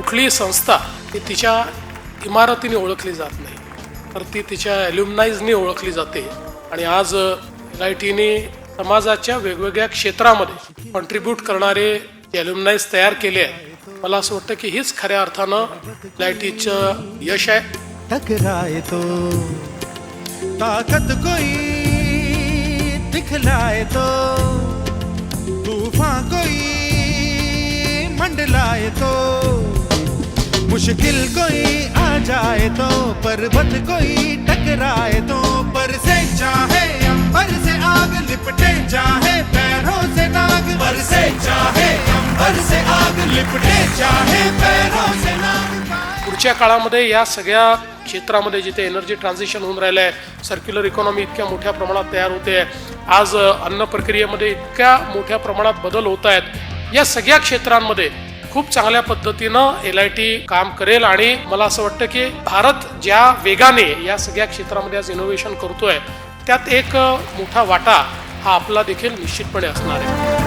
कुठलीही संस्था ती तिच्या इमारतीने ओळखली जात नाही, तर ती तिच्या ॲल्युमनाईजने ओळखली जाते. आणि आज LITने समाजाच्या वेगवेगळ्या क्षेत्रामध्ये कॉन्ट्रीब्यूट करणारे जे ॲल्युमनाईज तयार केले आहेत, मला असं वाटतं की हीच खऱ्या अर्थानं LITचं यश आहे. टकराए तो ताकत कोई दिखलाए तो तूफान कोई मंडलाए तो मुश्किल कोई आ जाए तो पर्वत कोई टकराए तो पर से चाहे अंबर से आग लिपटे चाहे पैरों से नाग पर से चाहे अंबर से आग लिपटे चाहे पैरों से नाग. पुढच्या काळामध्ये या सगळ्या क्षेत्रामध्ये जिथे एनर्जी ट्रान्झिशन होऊन राहिलं आहे, सर्क्युलर इकॉनॉमी इतक्या मोठ्या प्रमाणात तयार होते आहे, आज अन्न प्रक्रियेमध्ये इतक्या मोठ्या प्रमाणात बदल होत आहेत, या सगळ्या क्षेत्रांमध्ये खूप चांगल्या पद्धतीनं LIT काम करेल. आणि मला असं वाटतं की भारत ज्या वेगाने या सगळ्या क्षेत्रामध्ये आज इनोव्हेशन करतोय, त्यात एक मोठा वाटा हा आपला देखील निश्चितपणे असणार आहे.